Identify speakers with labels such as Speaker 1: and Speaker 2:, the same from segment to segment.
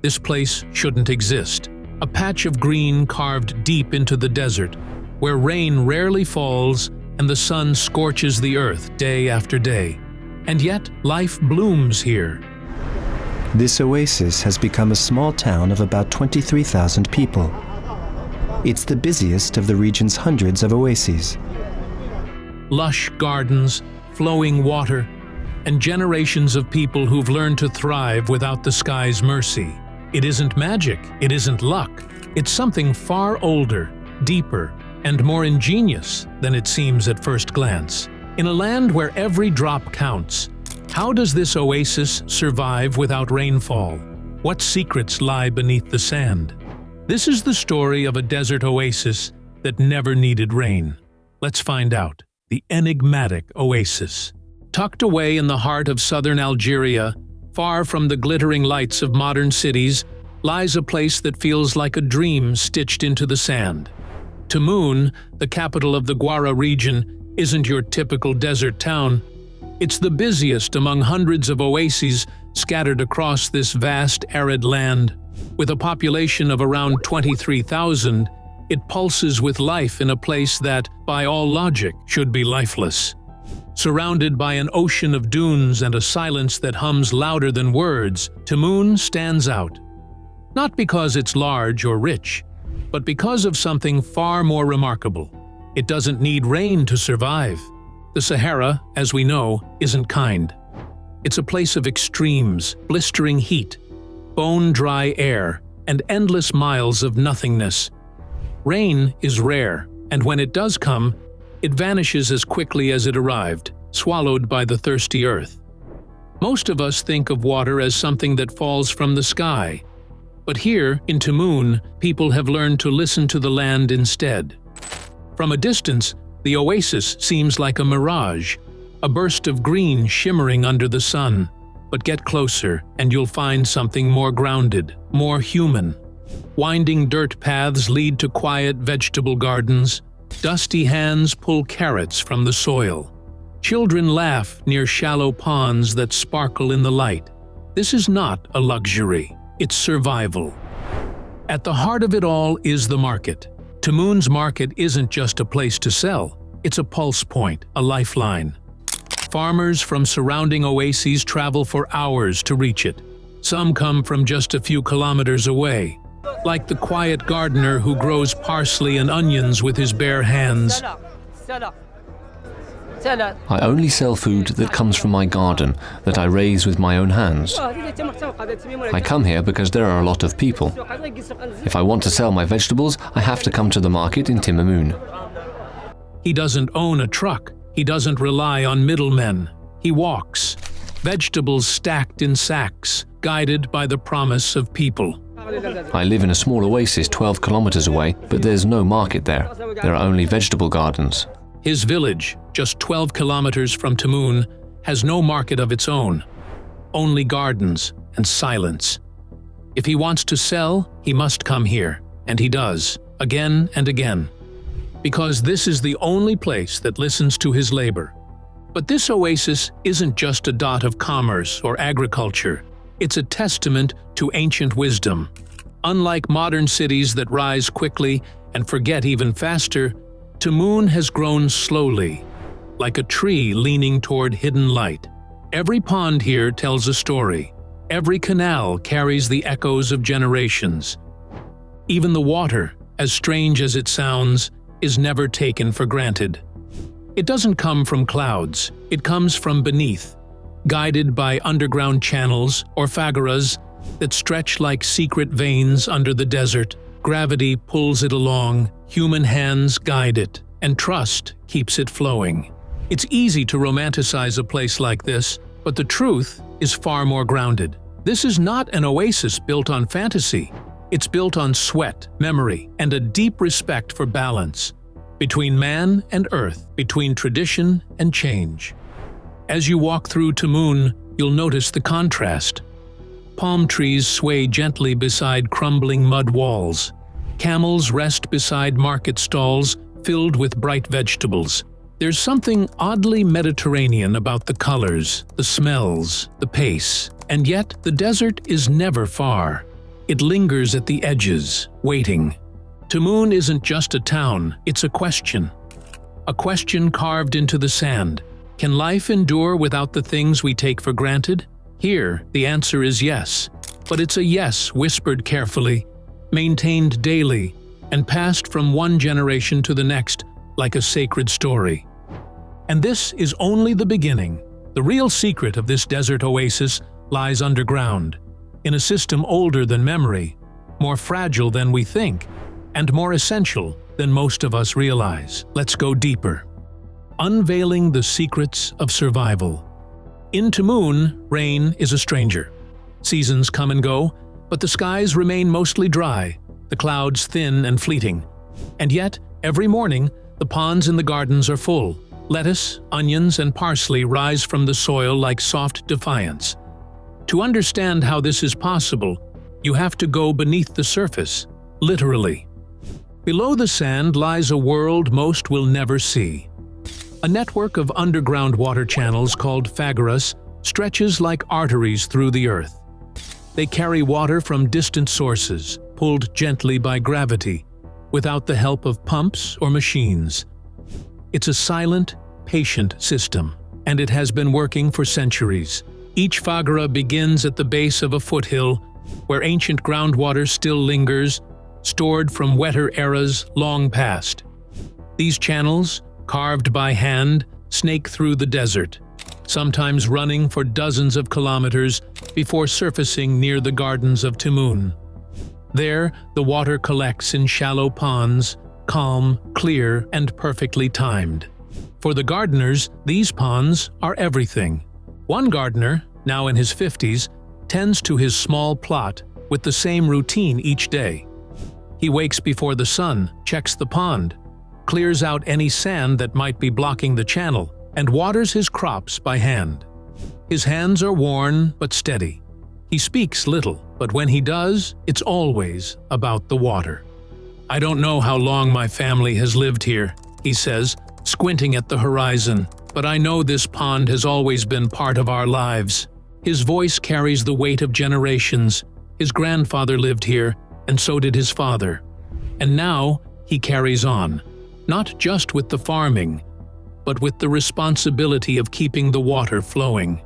Speaker 1: This place shouldn't exist. A patch of green carved deep into the desert, where rain rarely falls and the sun scorches the earth day after day. And yet, life blooms here.
Speaker 2: This oasis has become a small town of about 23,000 people. It's the busiest of the region's hundreds of oases.
Speaker 1: Lush gardens, flowing water, and generations of people who've learned to thrive without the sky's mercy. It isn't magic, it isn't luck. It's something far older, deeper, and more ingenious than it seems at first glance. In a land where every drop counts, how does this oasis survive without rainfall? What secrets lie beneath the sand? This is the story of a desert oasis that never needed rain. Let's find out. The enigmatic oasis. Tucked away in the heart of southern Algeria, far from the glittering lights of modern cities, lies a place that feels like a dream stitched into the sand. Tamoon, the capital of the Gwara region, isn't your typical desert town. It's the busiest among hundreds of oases scattered across this vast arid land. With a population of around 23,000, it pulses with life in a place that, by all logic, should be lifeless. Surrounded by an ocean of dunes and a silence that hums louder than words, Tamoon stands out. Not because it's large or rich, but because of something far more remarkable. It doesn't need rain to survive. The Sahara, as we know, isn't kind. It's a place of extremes, blistering heat, bone-dry air, and endless miles of nothingness. Rain is rare, and when it does come, it vanishes as quickly as it arrived, swallowed by the thirsty earth. Most of us think of water as something that falls from the sky. But here, in Tamoon, people have learned to listen to the land instead. From a distance, the oasis seems like a mirage, a burst of green shimmering under the sun. But get closer, and you'll find something more grounded, more human. Winding dirt paths lead to quiet vegetable gardens. Dusty hands pull carrots from the soil. Children laugh near shallow ponds that sparkle in the light. This is not a luxury, it's survival. At the heart of it all is the market. Tamoon's market isn't just a place to sell, it's a pulse point, a lifeline. Farmers from surrounding oases travel for hours to reach it. Some come from just a few kilometers away, like the quiet gardener who grows parsley and onions with his bare hands.
Speaker 3: I only sell food that comes from my garden, that I raise with my own hands. I come here because there are a lot of people. If I want to sell my vegetables, I have to come to the market in Tamoon.
Speaker 1: He doesn't own a truck. He doesn't rely on middlemen. He walks, vegetables stacked in sacks, guided by the promise of people.
Speaker 3: I live in a small oasis 12 kilometers away, but there's no market there. There are only vegetable gardens.
Speaker 1: His village, just 12 kilometers from Tamoon, has no market of its own. Only gardens and silence. If he wants to sell, he must come here, and he does, again and again. Because this is the only place that listens to his labor. But this oasis isn't just a dot of commerce or agriculture. It's a testament to ancient wisdom. Unlike modern cities that rise quickly and forget even faster, Tamoon has grown slowly, like a tree leaning toward hidden light. Every pond here tells a story. Every canal carries the echoes of generations. Even the water, as strange as it sounds, is never taken for granted. It doesn't come from clouds, it comes from beneath, guided by underground channels or fagaras that stretch like secret veins under the desert. Gravity pulls it along, human hands guide it, and trust keeps it flowing. It's easy to romanticize a place like this, but the truth is far more grounded. This is not an oasis built on fantasy. It's built on sweat, memory, and a deep respect for balance between man and earth, between tradition and change. As you walk through Tamoon, you'll notice the contrast. Palm trees sway gently beside crumbling mud walls. Camels rest beside market stalls filled with bright vegetables. There's something oddly Mediterranean about the colors, the smells, the pace. And yet, the desert is never far. It lingers at the edges, waiting. Tamoon isn't just a town, it's a question. A question carved into the sand. Can life endure without the things we take for granted? Here, the answer is yes. But it's a yes whispered carefully, maintained daily, and passed from one generation to the next like a sacred story. And this is only the beginning. The real secret of this desert oasis lies underground, in a system older than memory, more fragile than we think, and more essential than most of us realize. Let's go deeper. Unveiling the secrets of survival. In Tamoon, rain is a stranger. Seasons come and go, but the skies remain mostly dry, the clouds thin and fleeting. And yet, every morning, the ponds in the gardens are full. Lettuce, onions, and parsley rise from the soil like soft defiance. To understand how this is possible, you have to go beneath the surface, literally. Below the sand lies a world most will never see. A network of underground water channels called phagoras stretches like arteries through the earth. They carry water from distant sources, pulled gently by gravity, without the help of pumps or machines. It's a silent, patient system, and it has been working for centuries. Each phagora begins at the base of a foothill, where ancient groundwater still lingers, stored from wetter eras long past. These channels, carved by hand, snake through the desert, sometimes running for dozens of kilometers before surfacing near the gardens of Tamoon. There, the water collects in shallow ponds, calm, clear, and perfectly timed. For the gardeners, these ponds are everything. One gardener, now in his 50s, tends to his small plot with the same routine each day. He wakes before the sun, checks the pond, clears out any sand that might be blocking the channel, and waters his crops by hand. His hands are worn but steady. He speaks little, but when he does, it's always about the water. "I don't know how long my family has lived here," he says, squinting at the horizon, "but I know this pond has always been part of our lives." His voice carries the weight of generations. His grandfather lived here, and so did his father. And now he carries on, not just with the farming, but with the responsibility of keeping the water flowing.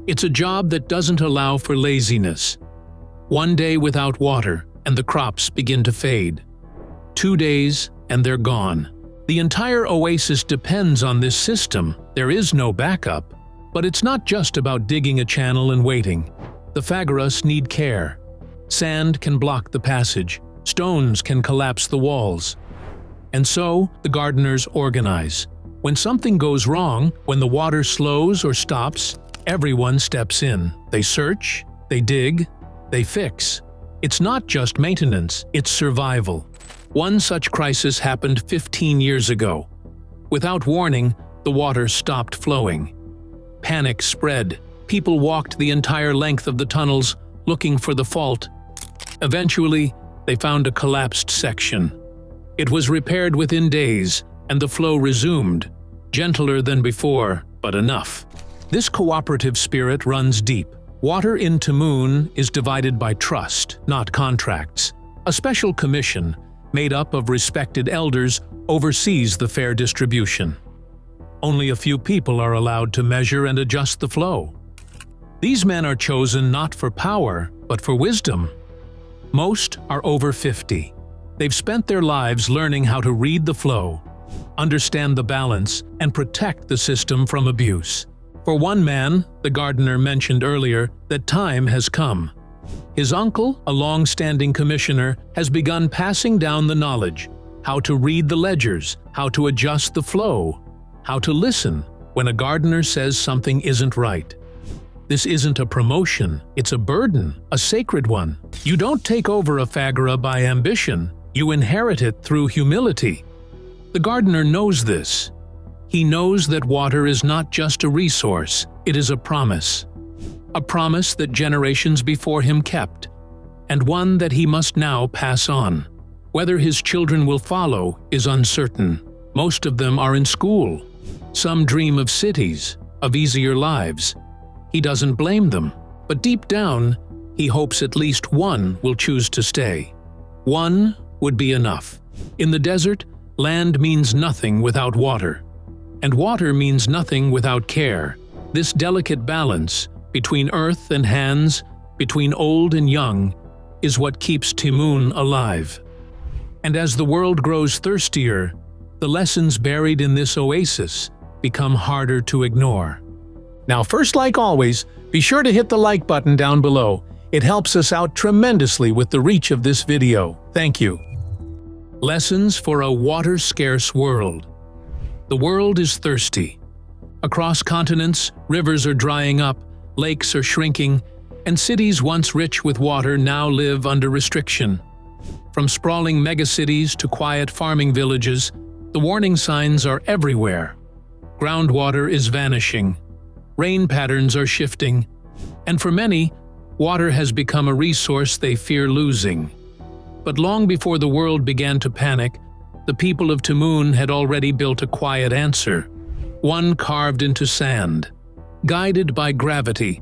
Speaker 1: It's a job that doesn't allow for laziness. One day without water, and the crops begin to fade. 2 days, and they're gone. The entire oasis depends on this system. There is no backup. But it's not just about digging a channel and waiting. The phagoras need care. Sand can block the passage. Stones can collapse the walls. And so, the gardeners organize. When something goes wrong, when the water slows or stops, everyone steps in. They search, they dig, they fix. It's not just maintenance, it's survival. One such crisis happened 15 years ago. Without warning, the water stopped flowing. Panic spread. People walked the entire length of the tunnels, looking for the fault. Eventually, they found a collapsed section. It was repaired within days, and the flow resumed, gentler than before, but enough. This cooperative spirit runs deep. Water in Tamoon is divided by trust, not contracts. A special commission, made up of respected elders, oversees the fair distribution. Only a few people are allowed to measure and adjust the flow. These men are chosen not for power, but for wisdom. Most are over 50. They've spent their lives learning how to read the flow, understand the balance, and protect the system from abuse. For one man, the gardener mentioned earlier, that time has come. His uncle, a long-standing commissioner, has begun passing down the knowledge, how to read the ledgers, how to adjust the flow, how to listen when a gardener says something isn't right. This isn't a promotion, it's a burden, a sacred one. You don't take over a phagora by ambition, you inherit it through humility. The gardener knows this. He knows that water is not just a resource, it is a promise. A promise that generations before him kept, and one that he must now pass on. Whether his children will follow is uncertain. Most of them are in school. Some dream of cities, of easier lives. He doesn't blame them, but deep down, he hopes at least one will choose to stay. One would be enough. In the desert, land means nothing without water. And water means nothing without care. This delicate balance between earth and hands, between old and young, is what keeps Tamoon alive. And as the world grows thirstier, the lessons buried in this oasis become harder to ignore. Now, first, like always, be sure to hit the like button down below. It helps us out tremendously with the reach of this video. Thank you. Lessons for a water-scarce world. The world is thirsty. Across continents, rivers are drying up, lakes are shrinking, and cities once rich with water now live under restriction. From sprawling megacities to quiet farming villages, the warning signs are everywhere. Groundwater is vanishing. Rain patterns are shifting. And for many, water has become a resource they fear losing. But long before the world began to panic, the people of Tamoon had already built a quiet answer, one carved into sand, guided by gravity,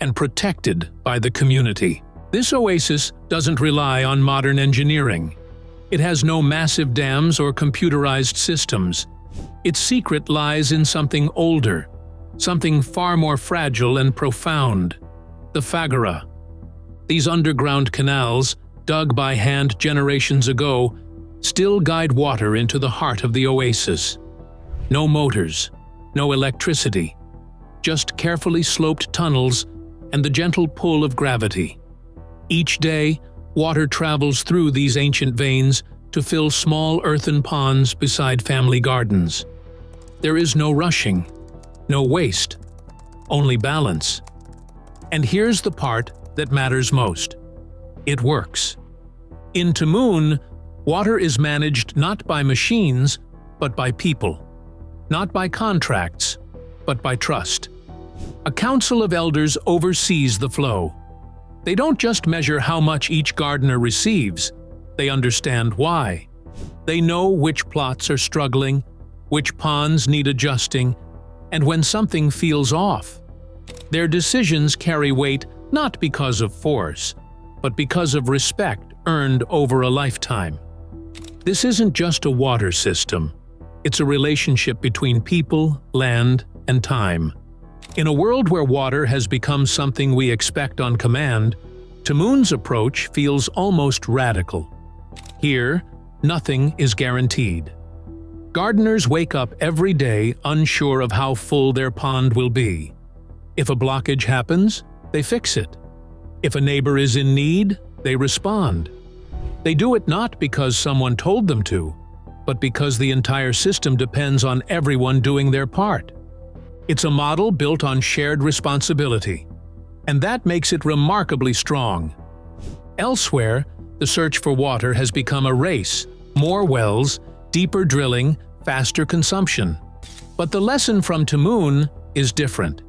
Speaker 1: and protected by the community. This oasis doesn't rely on modern engineering. It has no massive dams or computerized systems. Its secret lies in something older, something far more fragile and profound: the Phagora. These underground canals, dug by hand generations ago, still guide water into the heart of the oasis. No motors, no electricity, just carefully sloped tunnels and the gentle pull of gravity. Each day, water travels through these ancient veins to fill small earthen ponds beside family gardens. There is no rushing, no waste, only balance. And here's the part that matters most. It works. In Tamoon, water is managed not by machines, but by people. Not by contracts, but by trust. A council of elders oversees the flow. They don't just measure how much each gardener receives, they understand why. They know which plots are struggling, which ponds need adjusting, and when something feels off. Their decisions carry weight not because of force, but because of respect earned over a lifetime. This isn't just a water system. It's a relationship between people, land, and time. In a world where water has become something we expect on command, Tamoon's approach feels almost radical. Here, nothing is guaranteed. Gardeners wake up every day unsure of how full their pond will be. If a blockage happens, they fix it. If a neighbor is in need, they respond. They do it not because someone told them to, but because the entire system depends on everyone doing their part. It's a model built on shared responsibility, and that makes it remarkably strong. Elsewhere, the search for water has become a race: more wells, deeper drilling, faster consumption. But the lesson from Tamoon is different.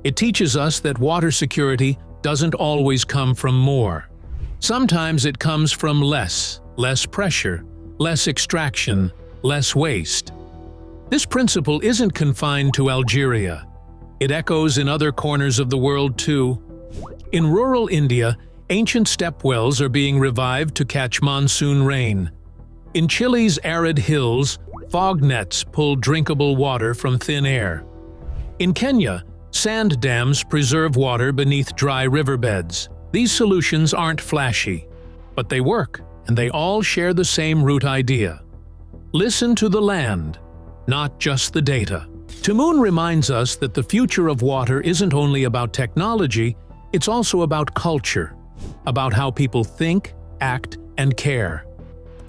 Speaker 1: It teaches us that water security doesn't always come from more. Sometimes it comes from less pressure, less extraction, less waste. This principle isn't confined to Algeria. It echoes in other corners of the world too. In rural India, ancient step wells are being revived to catch monsoon rain. In Chile's arid hills, fog nets pull drinkable water from thin air. In Kenya, sand dams preserve water beneath dry riverbeds. These solutions aren't flashy, but they work, and they all share the same root idea. Listen to the land, not just the data. Tamoon reminds us that the future of water isn't only about technology, it's also about culture, about how people think, act, and care.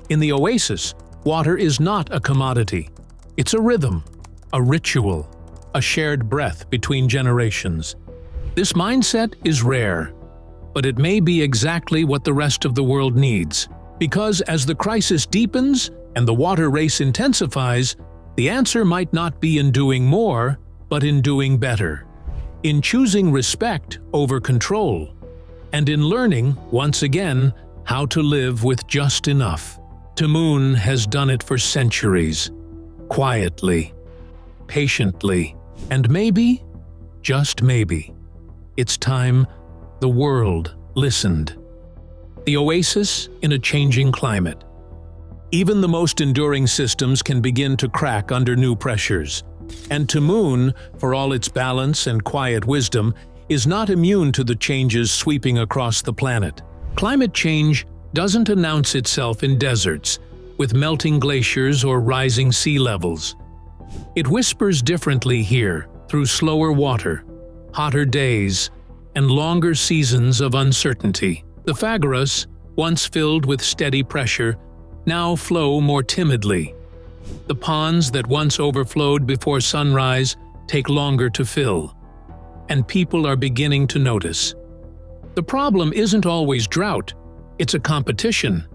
Speaker 1: In the oasis, water is not a commodity. It's a rhythm, a ritual, a shared breath between generations. This mindset is rare, but it may be exactly what the rest of the world needs. Because as the crisis deepens and the water race intensifies, the answer might not be in doing more, but in doing better. In choosing respect over control. And in learning, once again, how to live with just enough. Tamoon has done it for centuries. Quietly, patiently, and maybe, just maybe, it's time the world listened. The oasis in a changing climate. Even the most enduring systems can begin to crack under new pressures. And Tamoon, for all its balance and quiet wisdom, is not immune to the changes sweeping across the planet. Climate change doesn't announce itself in deserts, with melting glaciers or rising sea levels. It whispers differently here, through slower water, hotter days, and longer seasons of uncertainty. The Phagoras, once filled with steady pressure, now flow more timidly. The ponds that once overflowed before sunrise take longer to fill, and people are beginning to notice. The problem isn't always drought, it's a competition.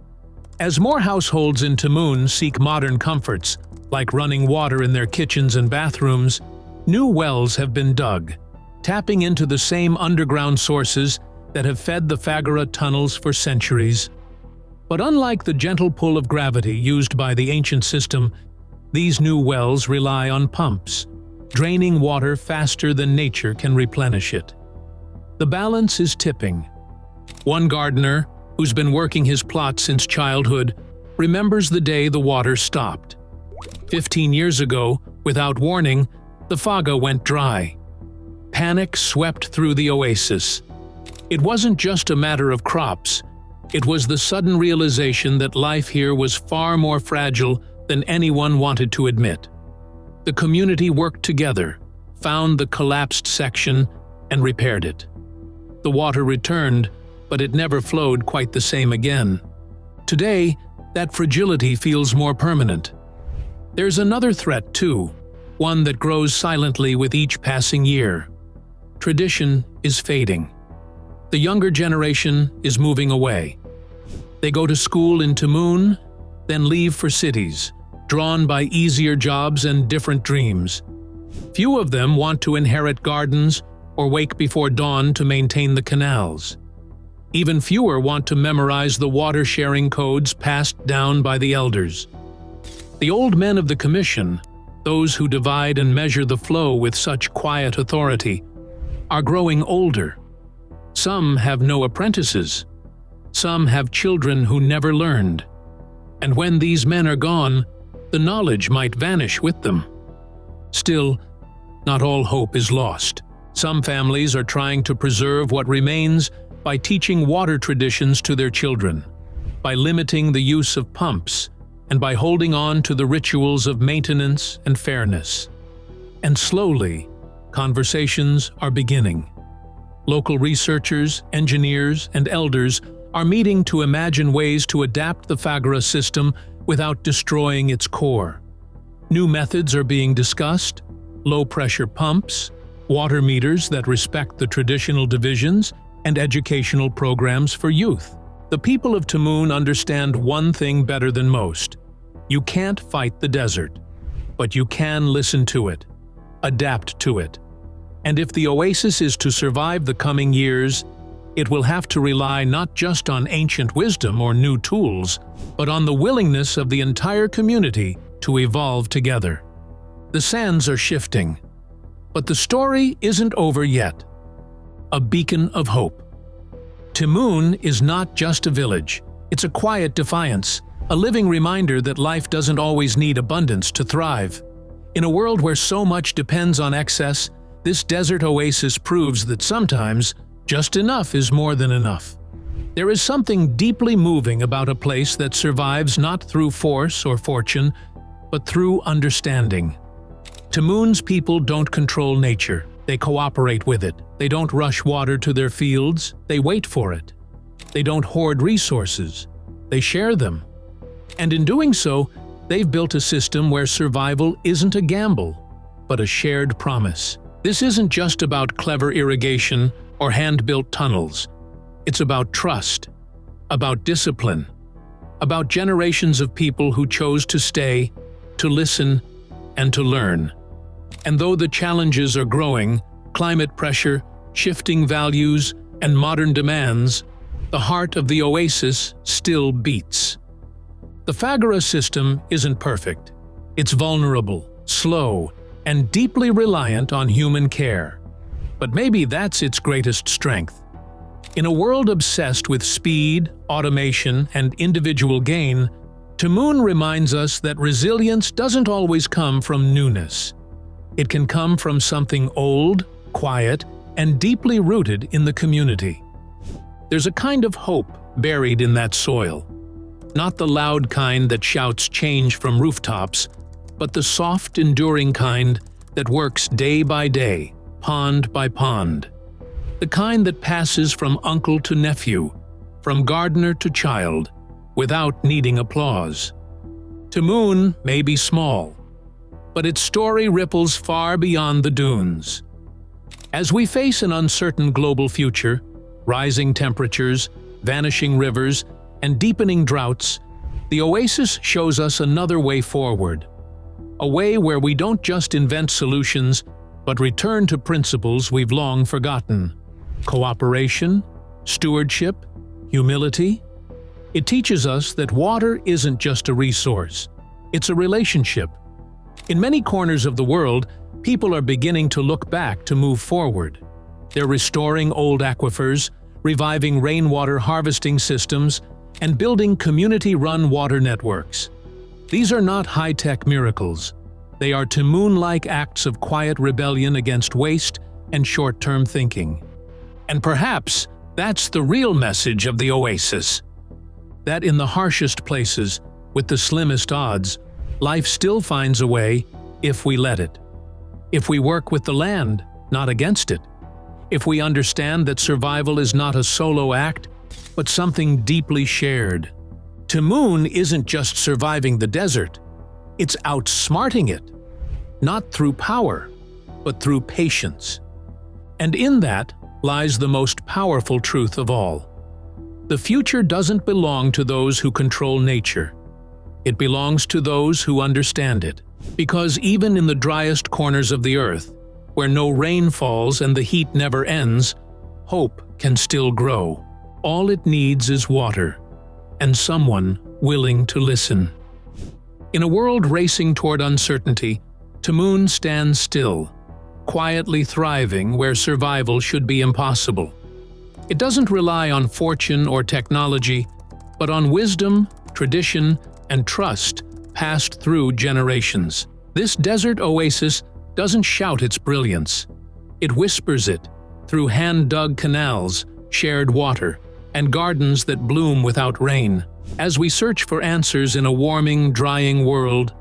Speaker 1: As more households in Tamoon seek modern comforts, like running water in their kitchens and bathrooms, new wells have been dug, tapping into the same underground sources that have fed the Phagora tunnels for centuries. But unlike the gentle pull of gravity used by the ancient system, these new wells rely on pumps, draining water faster than nature can replenish it. The balance is tipping. One gardener, who's been working his plot since childhood, remembers the day the water stopped. 15 years ago, without warning, the Phaga went dry. Panic swept through the oasis. It wasn't just a matter of crops. It was the sudden realization that life here was far more fragile than anyone wanted to admit. The community worked together, found the collapsed section, and repaired it. The water returned, but it never flowed quite the same again. Today, that fragility feels more permanent. There's another threat too, one that grows silently with each passing year. Tradition is fading. The younger generation is moving away. They go to school in Tamoon, then leave for cities, drawn by easier jobs and different dreams. Few of them want to inherit gardens or wake before dawn to maintain the canals. Even fewer want to memorize the water-sharing codes passed down by the elders. The old men of the Commission, those who divide and measure the flow with such quiet authority, are growing older. Some have no apprentices. Some have children who never learned. And when these men are gone, the knowledge might vanish with them. Still, not all hope is lost. Some families are trying to preserve what remains by teaching water traditions to their children, by limiting the use of pumps, and by holding on to the rituals of maintenance and fairness. And slowly, conversations are beginning. Local researchers, engineers, and elders are meeting to imagine ways to adapt the Phagora system without destroying its core. New methods are being discussed: low-pressure pumps, water meters that respect the traditional divisions, and educational programs for youth. The people of Tamoon understand one thing better than most. You can't fight the desert, but you can listen to it, adapt to it. And if the oasis is to survive the coming years, it will have to rely not just on ancient wisdom or new tools, but on the willingness of the entire community to evolve together. The sands are shifting, but the story isn't over yet. A beacon of hope. Tamoon is not just a village, it's a quiet defiance, a living reminder that life doesn't always need abundance to thrive. In a world where so much depends on excess, this desert oasis proves that sometimes just enough is more than enough. There is something deeply moving about a place that survives not through force or fortune, but through understanding. Tamoon's people don't control nature. They cooperate with it. They don't rush water to their fields. They wait for it. They don't hoard resources. They share them. And in doing so, they've built a system where survival isn't a gamble, but a shared promise. This isn't just about clever irrigation or hand-built tunnels. It's about trust, about discipline, about generations of people who chose to stay, to listen, and to learn. And though the challenges are growing, climate pressure, shifting values, and modern demands, the heart of the oasis still beats. The Phagora system isn't perfect. It's vulnerable, slow, and deeply reliant on human care. But maybe that's its greatest strength. In a world obsessed with speed, automation, and individual gain, Tamoon reminds us that resilience doesn't always come from newness. It can come from something old, quiet, and deeply rooted in the community. There's a kind of hope buried in that soil. Not the loud kind that shouts change from rooftops, but the soft, enduring kind that works day by day, pond by pond. The kind that passes from uncle to nephew, from gardener to child, without needing applause. Tamoon may be small, but its story ripples far beyond the dunes. As we face an uncertain global future, rising temperatures, vanishing rivers, and deepening droughts, the Oasis shows us another way forward. A way where we don't just invent solutions, but return to principles we've long forgotten. Cooperation, stewardship, humility. It teaches us that water isn't just a resource, it's a relationship. In many corners of the world, people are beginning to look back to move forward. They're restoring old aquifers, reviving rainwater harvesting systems, and building community-run water networks. These are not high-tech miracles. They are Tamoon-like acts of quiet rebellion against waste and short-term thinking. And perhaps that's the real message of the Oasis. That in the harshest places, with the slimmest odds, life still finds a way if we let it. If we work with the land, not against it. If we understand that survival is not a solo act, but something deeply shared. Tamoon isn't just surviving the desert, it's outsmarting it. Not through power, but through patience. And in that lies the most powerful truth of all. The future doesn't belong to those who control nature. It belongs to those who understand it. Because even in the driest corners of the earth, where no rain falls and the heat never ends, hope can still grow. All it needs is water, and someone willing to listen. In a world racing toward uncertainty, Tamoon stands still, quietly thriving where survival should be impossible. It doesn't rely on fortune or technology, but on wisdom, tradition, and trust passed through generations. This desert oasis doesn't shout its brilliance. It whispers it through hand-dug canals, shared water, and gardens that bloom without rain. As we search for answers in a warming, drying world,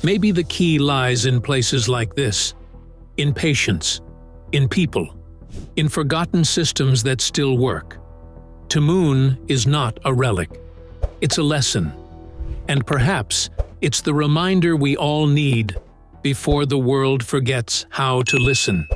Speaker 1: maybe the key lies in places like this. In patience, in people, in forgotten systems that still work. Tamoon is not a relic. It's a lesson. And perhaps it's the reminder we all need before the world forgets how to listen.